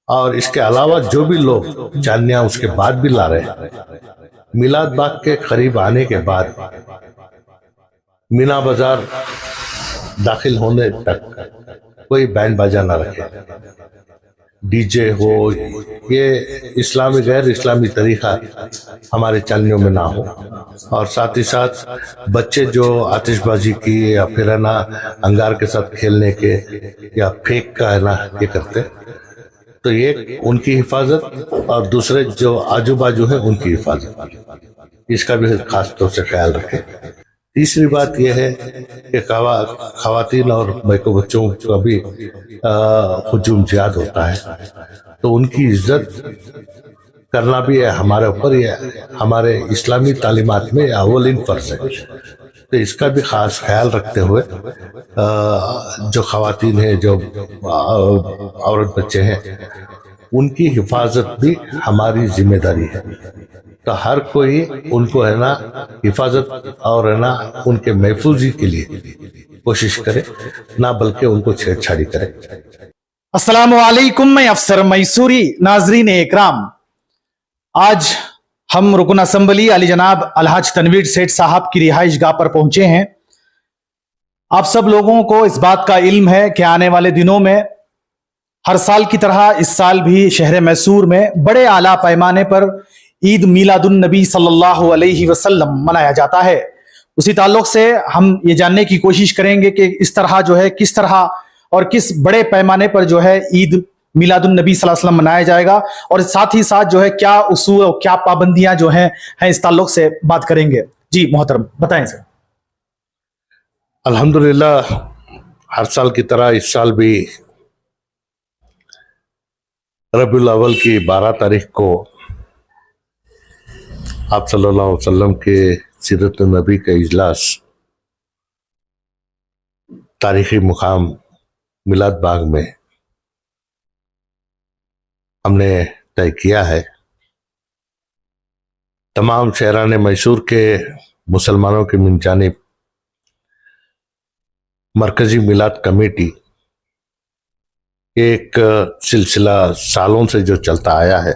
और इसके अलावा जो भी लोग चांदनियां उसके बाद भी ला रहे हैं, मिलाद बाग के करीब आने के बाद मीना बाजार दाखिल होने तक कोई बैंड बाजा ना रखे, डीजे हो, ये इस्लामी गैर इस्लामी तरीका हमारे चांदनियों में ना हो। और साथ ही साथ बच्चे जो आतिशबाजी की या फिर है ना अंगार के साथ खेलने के या फेंक का है ना ये करते, तो ये उनकी हिफाजत और दूसरे जो आजू बाजू है उनकी हिफाजत, इसका भी खास तौर से ख्याल रखें। तीसरी बात यह है कि खवातीन और बैको बच्चों का भी हुजूम ज्याद होता है, तो उनकी इज्जत करना भी है हमारे ऊपर, यह हमारे इस्लामी तालीमात में अव्वलिन फर्ज है। तो इसका भी खास ख्याल रखते हुए जो खवातीन हैं, जो औरत बच्चे हैं, उनकी हिफाजत भी हमारी जिम्मेदारी है। तो हर कोई उनको है ना हिफाजत और है ना उनके महफूजी के लिए कोशिश करे, ना बल्कि उनको छेड़छाड़ी करे। अस्सलामु अलैकुम, मैं अफसर मैसूरी। नाजरीन इकराम, आज हम रुकन असम्बली अली जनाब अलहाज तनवीर सेठ साहब की रिहाइश गाह पर पहुंचे हैं। आप सब लोगों को इस बात का इल्म है कि आने वाले दिनों में हर साल की तरह इस साल भी शहर मैसूर में बड़े आला पैमाने पर ईद मिलादुन नबी सल्लल्लाहु अलैहि वसल्लम मनाया जाता है। उसी ताल्लुक से हम ये जानने की कोशिश करेंगे कि इस तरह जो है किस तरह और किस बड़े पैमाने पर जो है ईद मिलादुन नबी सल्लल्लाहु अलैहि वसल्लम मनाया जाएगा, और साथ ही साथ जो है क्या उसूल और क्या पाबंदियां जो हैं इस ताल्लुक से बात करेंगे। जी मोहतरम बताएं सर। अल्हम्दुलिल्लाह, हर साल की तरह इस साल भी रबीउल अव्वल की 12 तारीख को आप सल्लल्लाहु अलैहि वसल्लम के सीरत नबी का इजलास तारीखी मुकाम मिलाद बाग में हमने तय किया है। तमाम शहरान मैसूर के मुसलमानों की मिन जानिब मरकजी मिलाद कमेटी एक सिलसिला सालों से जो चलता आया है,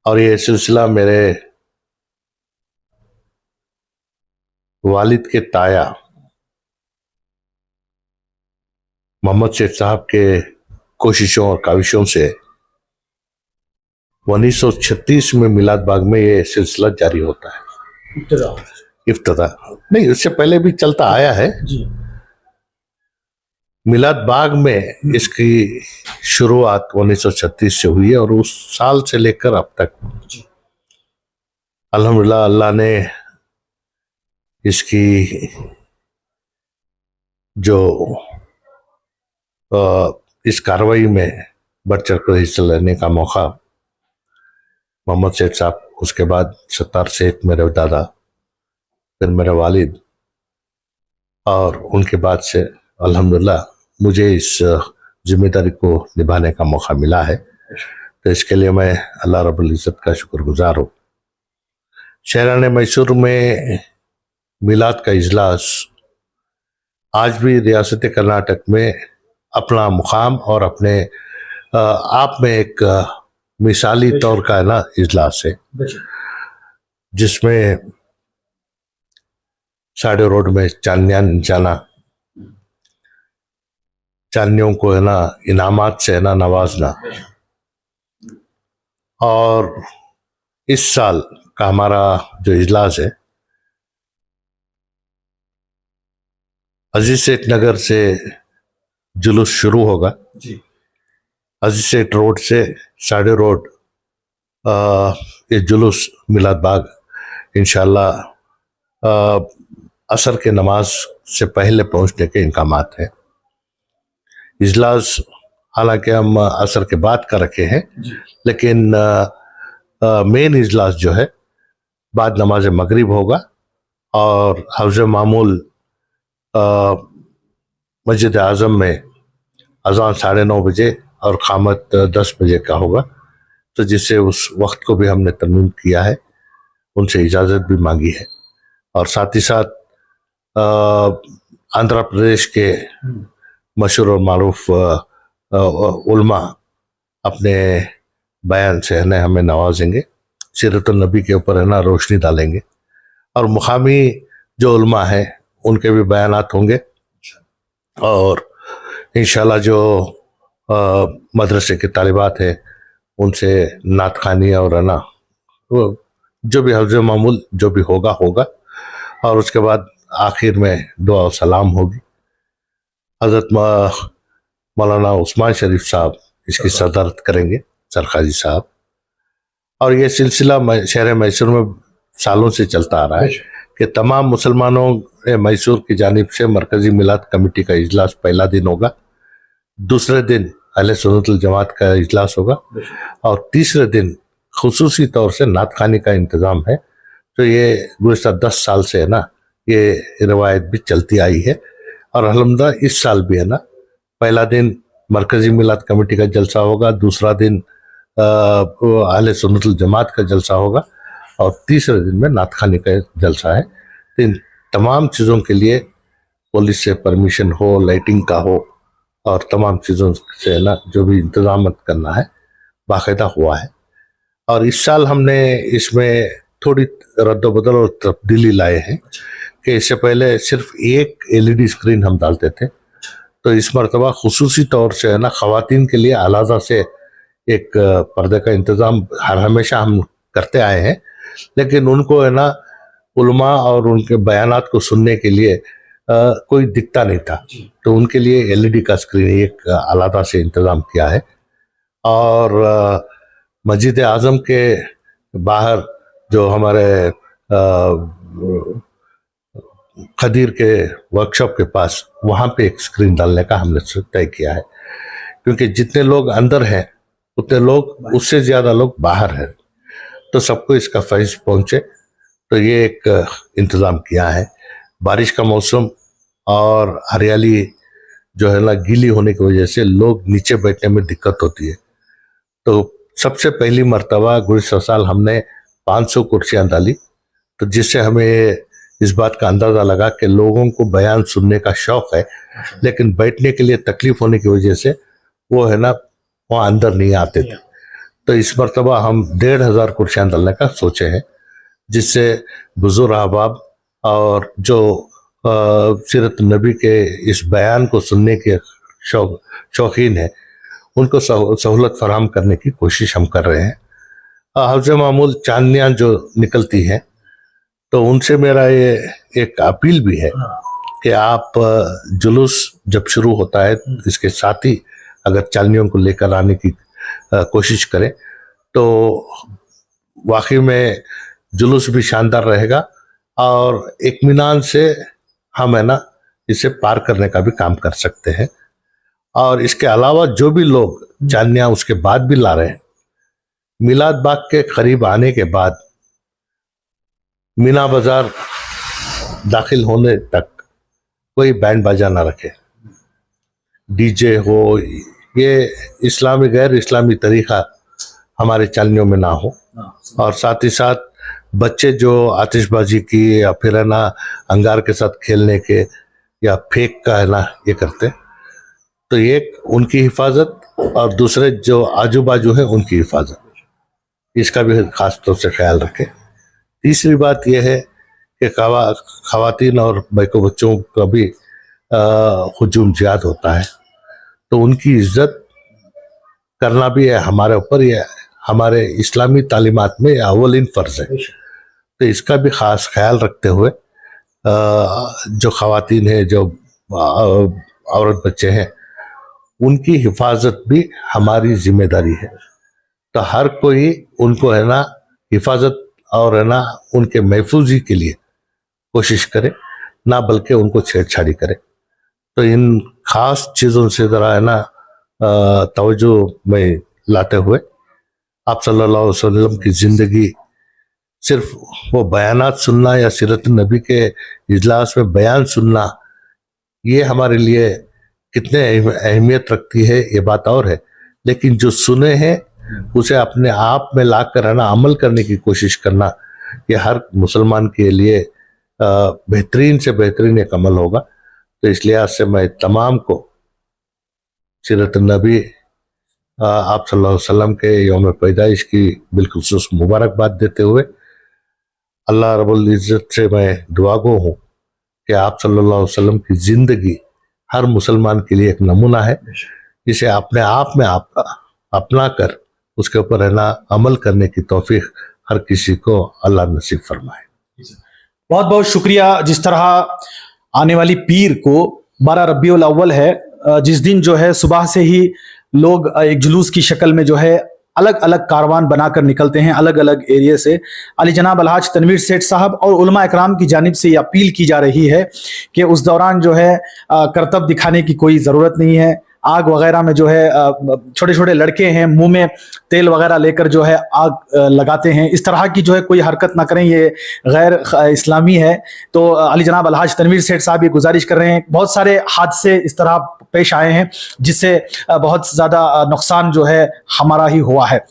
और ये सिलसिला मेरे वालिद के ताया मोहम्मद सेठ साहब के कोशिशों और काविशों से 1936 में मिलाद बाग में ये सिलसिला जारी होता है। इफ्तिदा नहीं, उससे पहले भी चलता आया है। मिलाद बाग में इसकी शुरुआत 1936 से हुई है, और उस साल से लेकर अब तक अल्हम्दुलिल्लाह अल्लाह ने इसकी जो इस कार्रवाई में बढ़ चढ़ कर हिस्सा लेने का मौका मोहम्मद सेठ साहब, उसके बाद सत्तार सेठ मेरे दादा, फिर मेरे वालिद, और उनके बाद से अल्हम्दुलिल्लाह मुझे इस जिम्मेदारी को निभाने का मौका मिला है। तो इसके लिए मैं अल्लाह रब्बुल इज़्ज़त का शुक्रगुजार हूँ। शहरान मैसूर में मिलाद का इजलास आज भी रियासत कर्नाटक में अपना मुकाम और अपने आप में एक मिसाली तौर का ना इजलास है, जिसमें साड़े रोड में चांदनियां जाना, चांदनियों को है ना इनामात से है ना नवाजना, और इस साल का हमारा जो इजलास है अजीज सेठ नगर से जुलूस शुरू होगा। अजीज सेठ रोड से साड़े रोड ये जुलूस मिलाद बाग इंशाअल्लाह असर के नमाज से पहले पहुंचने के इंकामात हैं। इजलास हालांकि हम असर के बाद का रखे हैं, लेकिन मेन इजलास जो है बाद नमाज मगरिब होगा, और हफ्ज मामूल मस्जिद आज़म में अज़ान 9:30 बजे और क़ामत 10 बजे का होगा। तो जिससे उस वक्त को भी हमने तरमीम किया है, उनसे इजाज़त भी मांगी है। और साथ ही साथ आंध्र प्रदेश के मशहूर और मारूफ उलमा अपने बयान से है ना हमें नवाजेंगे, सीरतुन नबी के ऊपर है ना रोशनी डालेंगे, और मुकामी जो उलमा है उनके भी बयानात होंगे। और इंशाल्लाह जो मदरसे के तालिबात है उनसे नात खानी और है ना वो जो भी हफ्ज़ मामूल जो भी होगा होगा, और उसके बाद आखिर में दुआ और सलाम होगी। हज़रत मौलाना उस्मान शरीफ साहब इसकी सदारत करेंगे, सरखाजी साहब। और ये सिलसिला शहर मैसूर में सालों से चलता आ रहा है कि तमाम मुसलमानों मैसूर की जानिब से मरकजी मिलाद कमेटी का इजलास पहला दिन होगा, दूसरे दिन अहले सुन्नतुल जमात का इजलास होगा, और तीसरे दिन खुसूसी तौर से नात खानी का इंतज़ाम है। तो ये गुज़श्ता 10 साल से है ना ये रिवायत भी चलती आई है। और अल्हम्दुलिल्लाह इस साल भी है ना पहला दिन मरकजी मिलाद कमेटी का जलसा होगा, दूसरा दिन अहले सुन्नतुल जमात का जलसा होगा, और तीसरे दिन में नात खानी का जलसा है। तो इन तमाम चीज़ों के लिए पुलिस से परमिशन हो, लाइटिंग का हो, और तमाम चीज़ों से ना जो भी इंतजाम करना है बाकायदा हुआ है। और इस साल हमने इसमें थोड़ी रद्दबदल और तब्दीली लाए हैं कि इससे पहले सिर्फ एक LED स्क्रीन हम डालते थे, तो इस मरतबा खुसूसी तौर से है ना ख़वातीन के लिए अलहदा से एक पर्दे का इंतज़ाम हमेशा हम करते आए हैं, लेकिन उनको है ना उलमा और उनके बयानात को सुनने के लिए कोई दिखता नहीं था, तो उनके लिए LED का स्क्रीन एक अलहदा से इंतज़ाम किया है। और मस्जिद आज़म के बाहर जो हमारे खदीर के वर्कशॉप के पास वहाँ पे एक स्क्रीन डालने का हमने तय किया है, क्योंकि जितने लोग अंदर हैं उतने लोग उससे ज़्यादा लोग बाहर हैं, तो सबको इसका फैज़ पहुँचे, तो ये एक इंतज़ाम किया है। बारिश का मौसम और हरियाली जो है ना गीली होने की वजह से लोग नीचे बैठने में दिक्कत होती है, तो सबसे पहली मर्तबा गुज़श्ता साल हमने 500 कुर्सियाँ डाली, तो जिससे हमें इस बात का अंदाज़ा लगा कि लोगों को बयान सुनने का शौक़ है, लेकिन बैठने के लिए तकलीफ होने की वजह से वो है ना वहाँ अंदर नहीं आते थे। तो इस मरतबा हम 1500 कुर्सियाँ डालने का सोचे हैं, जिससे बुजुर्ग अहबाब और जो सीरत नबी के इस बयान को सुनने के शौकीन है उनको सहूलत फराहम करने की कोशिश हम कर रहे हैं। हफ्ज़ मामूल चांदनियाँ जो निकलती हैं, तो उनसे मेरा ये एक अपील भी है कि आप जुलूस जब शुरू होता है इसके साथ ही अगर चांदनियों को लेकर आने की कोशिश करें तो वाकई में जुलूस भी शानदार रहेगा, और इत्मीनान से हम है ना इसे पार करने का भी काम कर सकते हैं। और इसके अलावा जो भी लोग चांदनियाँ उसके बाद भी ला रहे हैं, मिलाद बाग के करीब आने के बाद मीना बाजार दाखिल होने तक कोई बैंड बाजा ना रखे, DJ हो, ये इस्लामी गैर इस्लामी तरीका हमारे चांदनियों में ना हो। और साथ ही साथ बच्चे जो आतिशबाजी की या फिर है ना अंगार के साथ खेलने के या फेंक का है ना ये करते, तो एक उनकी हिफाजत और दूसरे जो आजू बाजू है उनकी हिफाजत, इसका भी खास तौर से ख्याल रखें। तीसरी बात यह है कि खवातीन और बैको बच्चों का भी हुजूम ज़्यादा होता है, तो उनकी इज्जत करना भी है हमारे ऊपर, यह हमारे इस्लामी तालीमात में अव्वलिन फ़र्ज़ है। तो इसका भी ख़ास ख्याल रखते हुए जो खवातीन हैं, जो औरत बच्चे हैं, उनकी हिफाजत भी हमारी जिम्मेदारी है। तो हर कोई उनको है ना हिफाजत और है ना उनके महफूजी के लिए कोशिश करे, ना बल्कि उनको छेड़छाड़ी करे। तो इन खास चीज़ों से ज़रा है ना तवज्जो में लाते हुए आप सल्लल्लाहु अलैहि वसल्लम की ज़िंदगी सिर्फ वो बयानात सुनना या सीरत नबी के इजलास में बयान सुनना ये हमारे लिए कितने अहमियत रखती है ये बात और है, लेकिन जो सुने हैं उसे अपने आप में ला कर है ना अमल करने की कोशिश करना ये हर मुसलमान के लिए बेहतरीन से बेहतरीन एक अमल होगा। तो इस लिहाज से मैं तमाम को सीरत नबी आप सल्लल्लाहु अलैहि वसल्लम के यौम पैदाइश की बिलखुसूस मुबारकबाद देते हुए अल्लाह रब्बुल इज़्ज़त से मैं दुआगो हूँ कि आप सल्लल्लाहु अलैहि वसल्लम की जिंदगी हर मुसलमान के लिए एक नमूना है, इसे अपने आप में आप अपना कर उसके ऊपर है ना अमल करने की तौफीक हर किसी को अल्लाह नसीब फरमाए। बहुत बहुत शुक्रिया। जिस तरह आने वाली पीर को 12 रबीउल अव्वल है, जिस दिन जो है सुबह से ही लोग एक जुलूस की शक्ल में जो है अलग अलग कारवान बनाकर निकलते हैं अलग अलग एरिया से। अली जनाब अलहाज तनवीर सेठ साहब और उलमा इकराम की जानिब से ये अपील की जा रही है कि उस दौरान जो है करतब दिखाने की कोई ज़रूरत नहीं है। आग वगैरह में जो है छोटे छोटे लड़के हैं मुंह में तेल वगैरह लेकर जो है आग लगाते हैं, इस तरह की जो है कोई हरकत ना करें, ये गैर इस्लामी है। तो अली जनाब अलहाज तनवीर सेठ साहब ये गुजारिश कर रहे हैं। बहुत सारे हादसे इस तरह पेश आए हैं जिससे बहुत ज़्यादा नुकसान जो है हमारा ही हुआ है।